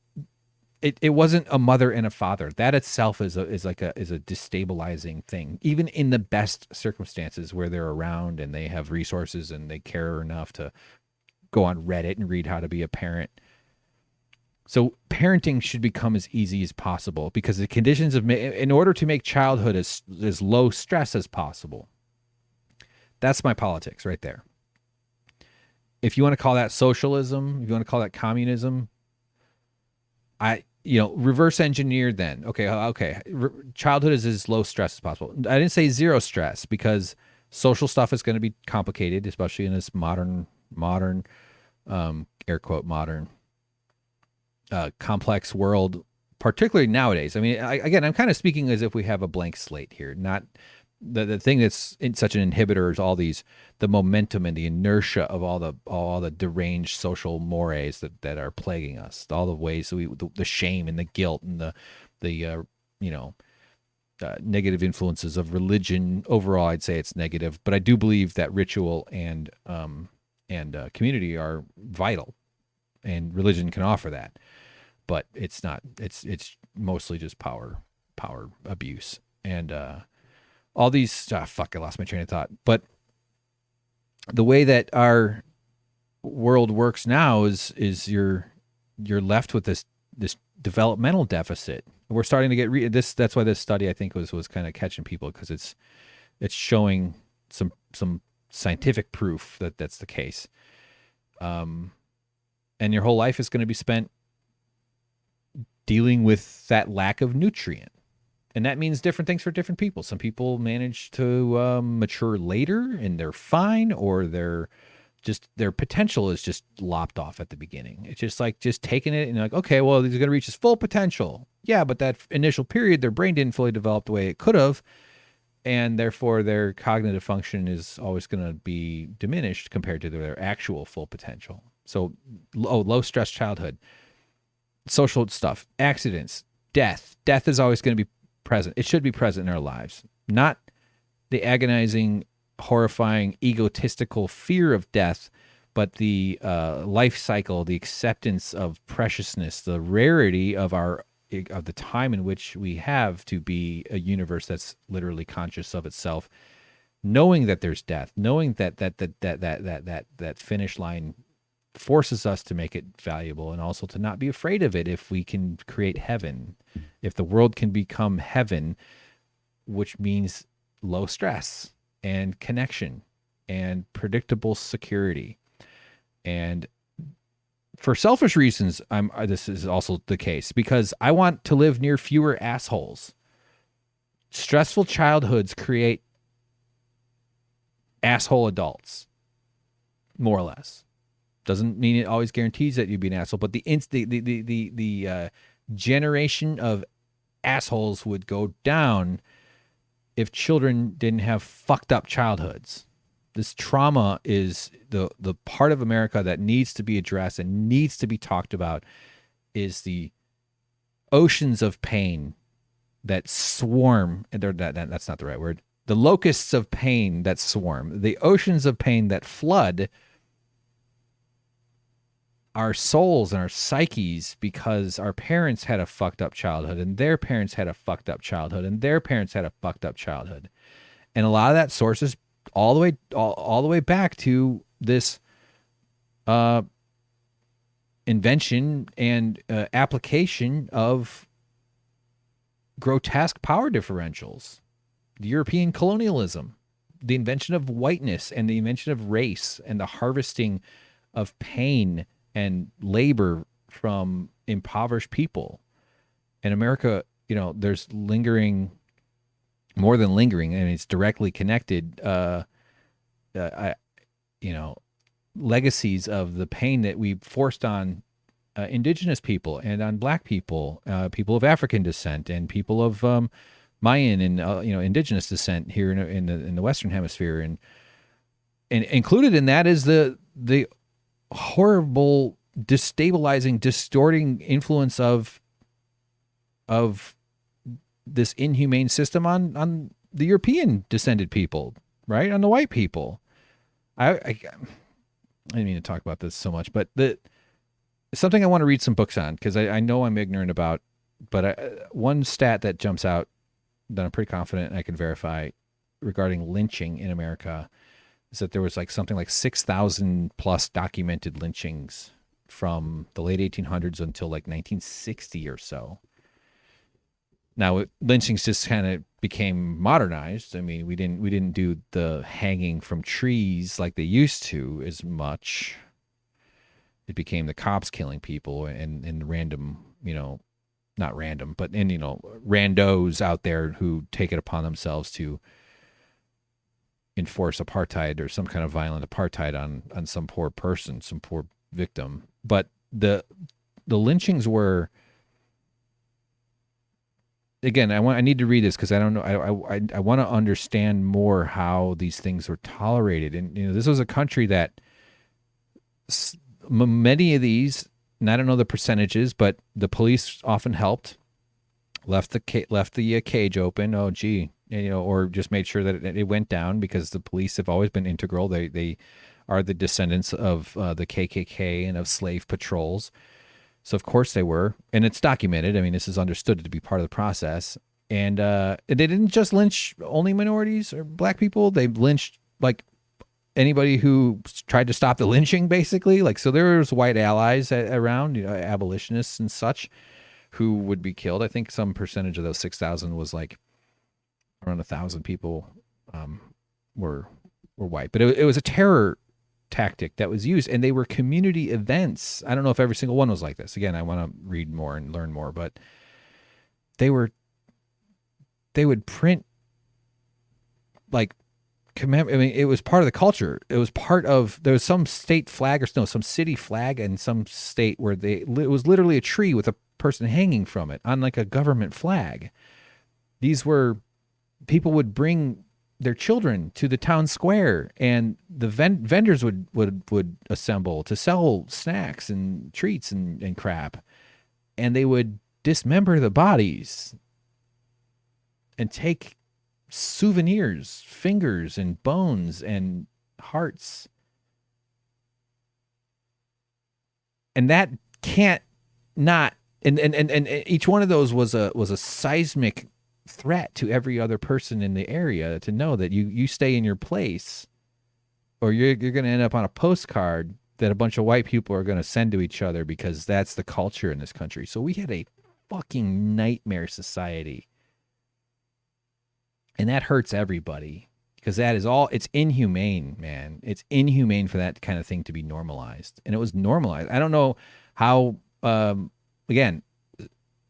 [SPEAKER 1] it wasn't a mother and a father. That itself is a destabilizing thing, even in the best circumstances where they're around and they have resources and they care enough to go on Reddit and read how to be a parent. So parenting should become as easy as possible because the conditions in order to make childhood as low stress as possible. That's my politics right there. If you want to call that socialism, if you want to call that communism, reverse engineer then. Okay. Childhood is as low stress as possible. I didn't say zero stress because social stuff is going to be complicated, especially in this modern, air quote, modern, complex world, particularly nowadays. I mean, I'm kind of speaking as if we have a blank slate here, not the thing that's such an inhibitor is the momentum and the inertia of all the deranged social mores that are plaguing us, all the ways the shame and the guilt and the negative influences of religion. Overall, I'd say it's negative, but I do believe that ritual and community are vital, and religion can offer that, but it's not. It's mostly just power abuse and. All these, I lost my train of thought. But the way that our world works now is you're left with this developmental deficit. We're starting to get this. That's why this study I think was kind of catching people because it's showing some scientific proof that that's the case. And your whole life is going to be spent dealing with that lack of nutrient. And that means different things for different people. Some people manage to mature later and they're fine, or their potential is just lopped off at the beginning. It's just taking it and like, okay, well, he's going to reach his full potential. Yeah, but that initial period, their brain didn't fully develop the way it could have. And therefore, their cognitive function is always going to be diminished compared to their actual full potential. So low stress childhood, social stuff, accidents, death. Death is always going to be present. It should be present in our lives, not the agonizing, horrifying, egotistical fear of death, but the life cycle, the acceptance of preciousness, the rarity of the time in which we have to be a universe that's literally conscious of itself, knowing that there's death, knowing that finish line forces us to make it valuable, and also to not be afraid of it if we can create heaven. If the world can become heaven, which means low stress and connection and predictable security. And for selfish reasons, this is also the case because I want to live near fewer assholes. Stressful childhoods create asshole adults, more or less. Doesn't mean it always guarantees that you'd be an asshole, but the generation of assholes would go down if children didn't have fucked up childhoods. This trauma is the part of America that needs to be addressed and needs to be talked about is the oceans of pain that swarm. That's not the right word. The locusts of pain that swarm, the oceans of pain that flood our souls and our psyches because our parents had a fucked up childhood and their parents had a fucked up childhood and their parents had a fucked up childhood. And a lot of that sources all the way back to this invention and application of grotesque power differentials, the European colonialism, the invention of whiteness and the invention of race and the harvesting of pain and labor from impoverished people. In America, there's more than lingering, and it's directly connected, legacies of the pain that we forced on indigenous people and on black people, people of African descent, and people of Mayan and indigenous descent here in the Western Hemisphere, and included in that is the horrible, destabilizing, distorting influence of this inhumane system on the European descended people, right? On the white people. I didn't mean to talk about this so much, but it's something I want to read some books on because I know I'm ignorant about, but one stat that jumps out that I'm pretty confident I can verify regarding lynching in America is that there was something like 6,000 plus documented lynchings from the late 1800s until 1960 or so. Now, lynchings just kind of became modernized. I mean, we didn't do the hanging from trees like they used to as much. It became the cops killing people and random, not random, but randos out there who take it upon themselves to enforce apartheid or some kind of violent apartheid on some poor person, some poor victim. But the lynchings were, again, I need to read this because I don't know. I want to understand more how these things were tolerated. And this was a country that many of these, and I don't know the percentages, but the police often helped, left the cage open. Oh, gee, or just made sure that it went down because the police have always been integral. They are the descendants of the KKK and of slave patrols. So of course they were, and it's documented. I mean, this is understood to be part of the process. And they didn't just lynch only minorities or black people. They lynched anybody who tried to stop the lynching, basically. So there was white allies around, abolitionists and such, who would be killed. I think some percentage of those 6,000 was around 1,000 people were white. But it was a terror tactic that was used, and they were community events. I don't know if every single one was like this. Again, I want to read more and learn more, but they would print I mean, it was part of the culture. It was part of, there was some state flag or some city flag in some state where it was literally a tree with a person hanging from it on a government flag. These were, people would bring their children to the town square, and the vendors would assemble to sell snacks and treats and crap, and they would dismember the bodies and take souvenirs, fingers and bones and hearts, and that can't not, and each one of those was a seismic threat to every other person in the area to know that you stay in your place or you're going to end up on a postcard that a bunch of white people are going to send to each other, because that's the culture in this country. So we had a fucking nightmare society, and that hurts everybody because that is all, it's inhumane, man. It's inhumane for that kind of thing to be normalized, and it was normalized. I don't know how, again,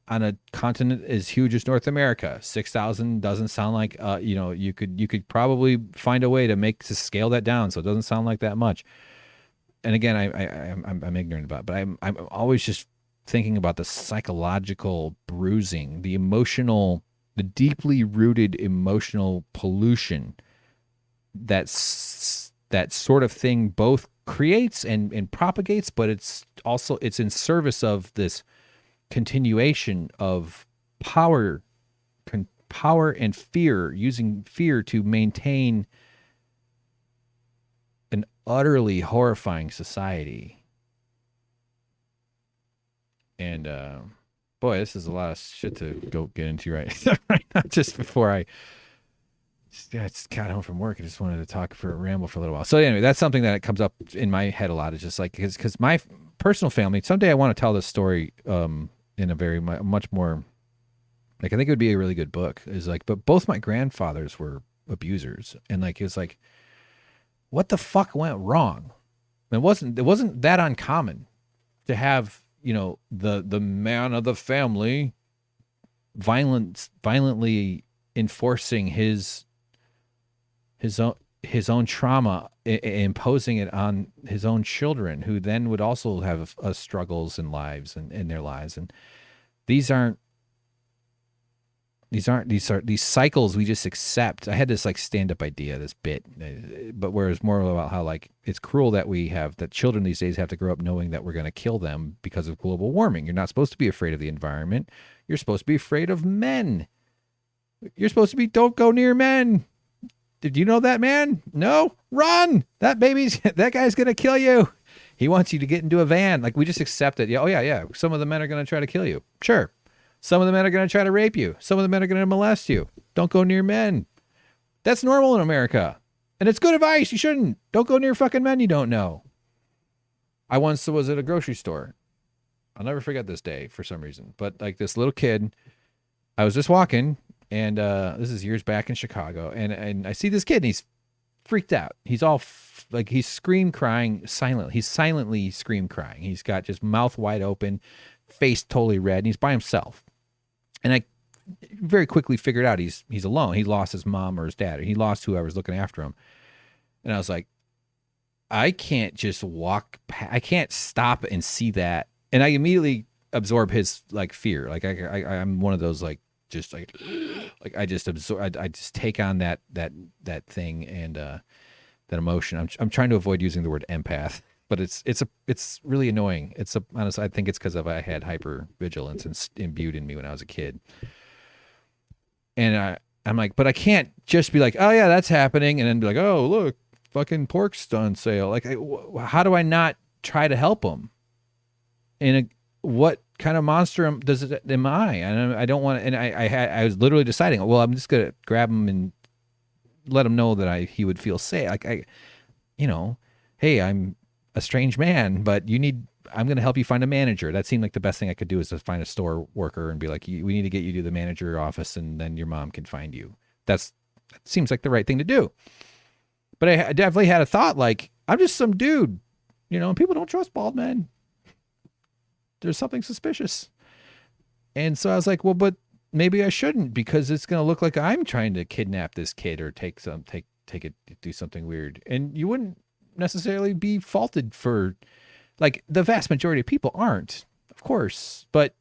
[SPEAKER 1] on a continent as huge as North America, 6,000 doesn't sound like, you could probably find a way to scale that down so it doesn't sound like that much. And again, I'm ignorant about it, but I'm always just thinking about the psychological bruising, the emotional, the deeply rooted emotional pollution that sort of thing both creates and propagates, but it's in service of this continuation of power and fear, using fear to maintain an utterly horrifying society. And boy, this is a lot of shit to go get into right now. Just before I just got home from work, I just wanted to talk for a ramble for a little while. So anyway, that's something that comes up in my head a lot. It's just like, because my personal family, someday I want to tell this story in a very much more, like, I think it would be a really good book. Is like, but both my grandfathers were abusers, and like, it was like, what the fuck went wrong? It wasn't that uncommon to have, you know, the man of the family violently enforcing his own trauma, imposing it on his own children, who then would also have struggles in lives and in their lives. And these cycles we just accept. I had this like stand-up idea, this bit, but where it's more about how like it's cruel that children these days have to grow up knowing that we're going to kill them because of global warming. You're not supposed to be afraid of the environment. You're supposed to be afraid of men. You're supposed to be, don't go near men. Did you know that, man? No, run. That guy's going to kill you. He wants you to get into a van. Like, we just accept it. Yeah. Oh yeah. Some of the men are going to try to kill you. Sure. Some of the men are going to try to rape you. Some of the men are going to molest you. Don't go near men. That's normal in America. And it's good advice. You shouldn't. Don't go near fucking men you don't know. I once was at a grocery store. I'll never forget this day for some reason. But like this little kid, I was just walking, and this is years back in Chicago, and I see this kid, and he's freaked out. He's all like, he's scream crying silently. He's silently scream crying. He's got just mouth wide open, face totally red, and he's by himself. And I very quickly figured out he's alone. He lost his mom or his dad, or he lost whoever's looking after him. And I was like, I can't just I can't stop and see that. And I immediately absorb his like fear. Like I'm one of those like I just absorb. I just take on that thing and that emotion. I'm trying to avoid using the word empath, but it's really annoying. Honestly, I think it's because I had hypervigilance imbued in me when I was a kid. And I'm like, but I can't just be like, oh yeah, that's happening, and then be like, oh look, fucking pork's on sale. Like, how do I not try to help him? What kind of monster am I? And I don't want to. And I was literally deciding, well, I'm just gonna grab him and let him know that he would feel safe. Like, hey, I'm a strange man, but I'm going to help you find a manager. That seemed like the best thing I could do, is to find a store worker and be like, we need to get you to the manager office, and then your mom can find you. That seems like the right thing to do. But I definitely had a thought like, I'm just some dude, and people don't trust bald men. There's something suspicious. And so I was like, well, but maybe I shouldn't, because it's going to look like I'm trying to kidnap this kid or do something weird. And you wouldn't necessarily be faulted for, like, the vast majority of people aren't, of course, but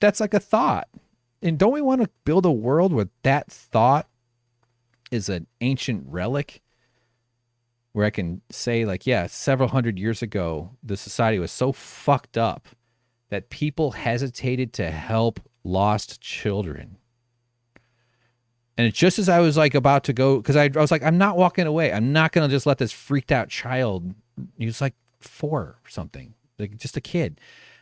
[SPEAKER 1] that's like a thought. And don't we want to build a world where that thought is an ancient relic, where I can say, like, yeah, several hundred years ago, the society was so fucked up that people hesitated to help lost children. And it's just as I was like about to go, because I was like, I'm not walking away. I'm not going to just let this freaked out child, he was like 4 or something, like just a kid.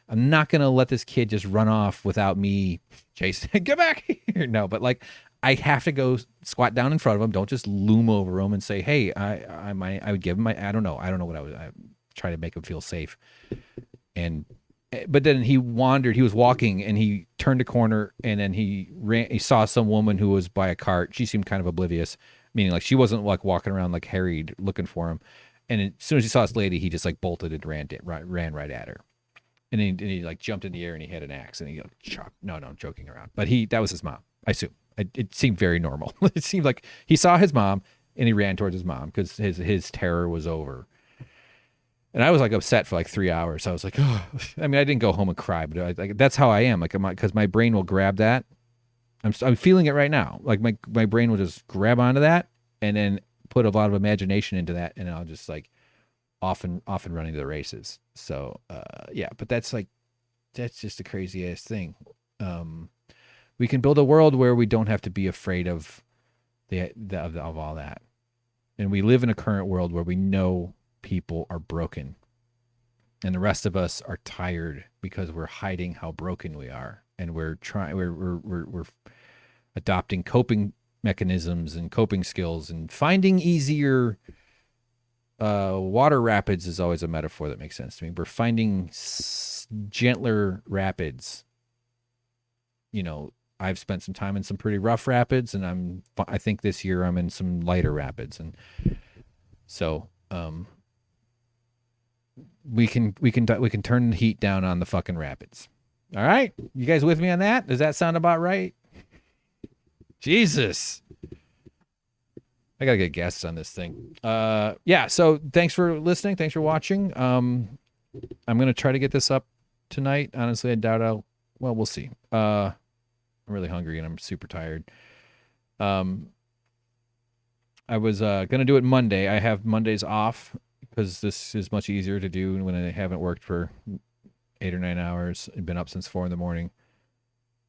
[SPEAKER 1] I'm not going to let this kid just run off without me chasing, get back here. No, but like, I have to go squat down in front of him. Don't just loom over him and say, hey, I would give him I don't know what I try to make him feel safe. But then he was walking, and he turned a corner, and then he saw some woman who was by a cart. She seemed kind of oblivious, meaning like she wasn't like walking around like harried looking for him. And as soon as he saw this lady, he just like bolted and ran right at her. And he like jumped in the air, and he had an axe, and he like chopped. No, I'm joking around. But that was his mom, I assume. It seemed very normal. It seemed like he saw his mom, and he ran towards his mom because his terror was over. And I was like upset for like 3 hours. I was like, oh. I mean, I didn't go home and cry, but that's how I am. Like, because my brain will grab that. I'm feeling it right now. Like my brain will just grab onto that, and then put a lot of imagination into that, and I'll just like often running to the races. So yeah, but that's like, that's just a crazy ass thing. We can build a world where we don't have to be afraid of of all that. And we live in a current world where we know people are broken. And the rest of us are tired because we're hiding how broken we are. And we're adopting coping mechanisms and coping skills and finding easier water rapids is always a metaphor that makes sense to me. We're finding gentler rapids. You know, I've spent some time in some pretty rough rapids, and I think this year I'm in some lighter rapids, and so we can turn the heat down on the fucking rapids. All right, you guys with me on that? Does that sound about right? Jesus, I gotta get guests on this thing. Yeah. So thanks for listening. Thanks for watching. I'm gonna try to get this up tonight. Honestly, I doubt I'll. Well, we'll see. I'm really hungry and I'm super tired. I was going to do it Monday. I have Mondays off because this is much easier to do when I haven't worked for 8 or 9 hours. I've been up since 4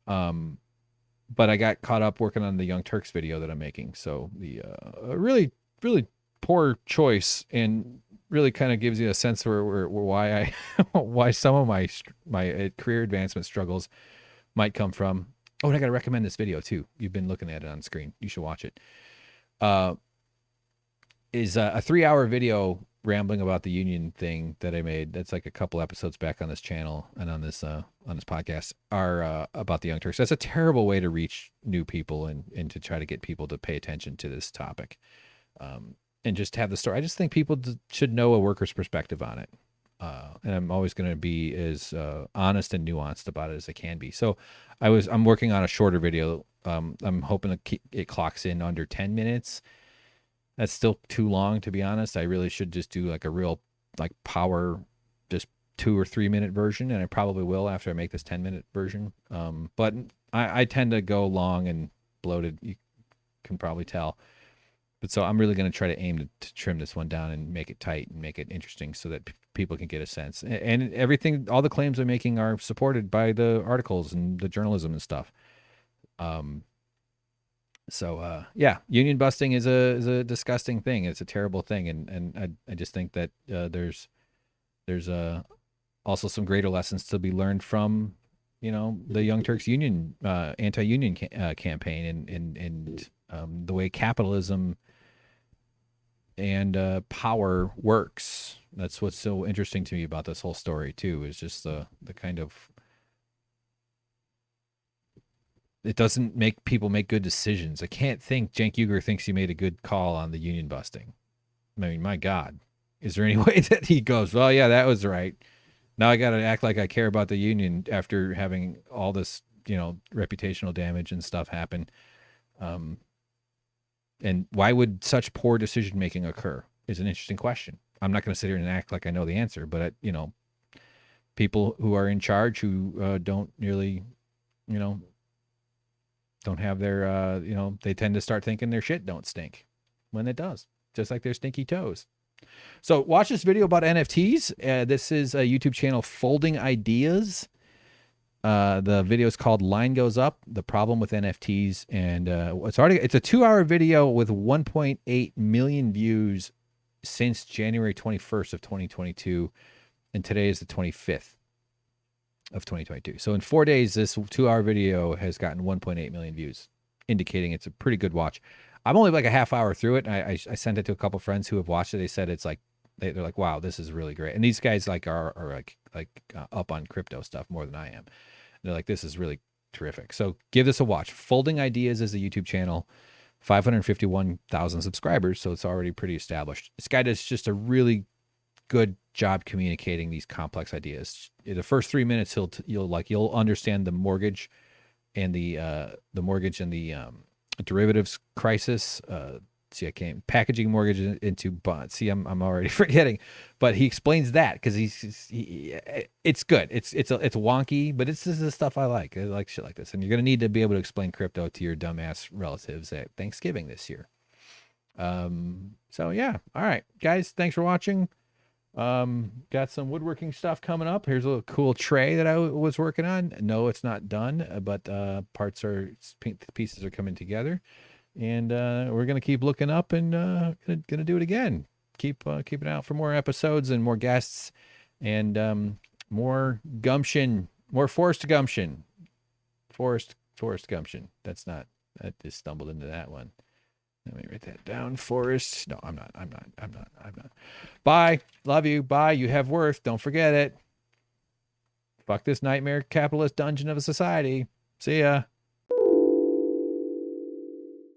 [SPEAKER 1] a.m. But I got caught up working on the Young Turks video that I'm making. So the really, really poor choice, and really kind of gives you a sense for why why some of my career advancement struggles might come from. Oh, and I got to recommend this video too. You've been looking at it on screen. You should watch it. Is a 3-hour video rambling about the union thing that I made. That's like a couple episodes back on this channel and on this podcast are about the Young Turks. That's a terrible way to reach new people and to try to get people to pay attention to this topic. And just have the story. I just think people should know a worker's perspective on it. And I'm always going to be as honest and nuanced about it as I can be. So I'm working on a shorter video. I'm hoping it clocks in under 10 minutes. That's still too long, to be honest. I really should just do like a real power, just 2 or 3 minute version. And I probably will after I make this 10-minute version. But I tend to go long and bloated. You can probably tell. But so I'm really going to try to aim to trim this one down and make it tight and make it interesting so that people can get a sense. And everything, all the claims I'm making are supported by the articles and the journalism and stuff. Yeah, union busting is a disgusting thing. It's a terrible thing. And I just think that there's also some greater lessons to be learned from, the Young Turks union, anti-union campaign and the way capitalism and power works. That's what's so interesting to me about this whole story too, is just the kind of, it doesn't make people make good decisions. I can't think Cenk Uygur thinks he made a good call on the union busting. I mean, my God, is there any way that he goes, well, yeah, that was right. Now I got to act like I care about the union after having all this, reputational damage and stuff happen. And why would such poor decision making occur is an interesting question. I'm not going to sit here and act like I know the answer, but people who are in charge who don't really, don't have their, they tend to start thinking their shit don't stink when it does, just like their stinky toes. So watch this video about NFTs. This is a YouTube channel, Folding Ideas. The video is called Line Goes Up, The Problem with NFTs. And it's a 2-hour video with 1.8 million views since January 21st of 2022. And today is the 25th of 2022. So in 4 days, this 2-hour video has gotten 1.8 million views, indicating it's a pretty good watch. I'm only like a half hour through it. I sent it to a couple friends who have watched it. They said it's like, they're like, wow, this is really great. And these guys are up on crypto stuff more than I am. They're like, this is really terrific. So give this a watch. Folding Ideas is a YouTube channel, 551,000 subscribers. So it's already pretty established. This guy does just a really good job communicating these complex ideas. In the first 3 minutes, you'll understand the mortgage and the derivatives crisis. See, I can't packaging mortgage into bonds. See, I'm already forgetting, but he explains that because it's good. It's wonky, but this is the stuff I like. I like shit like this, and you're gonna need to be able to explain crypto to your dumbass relatives at Thanksgiving this year. So yeah, all right, guys, thanks for watching. Got some woodworking stuff coming up. Here's a little cool tray that I was working on. No, it's not done, but pieces are coming together, and we're gonna keep looking up and gonna do it again. Keep keeping out for more episodes and more guests, and more gumption, more forced gumption, forced gumption. That's not. I just stumbled into that one. Let me write that down. Forrest. No, I'm not. Bye. Love you. Bye. You have worth. Don't forget it. Fuck this nightmare capitalist dungeon of a society. See ya.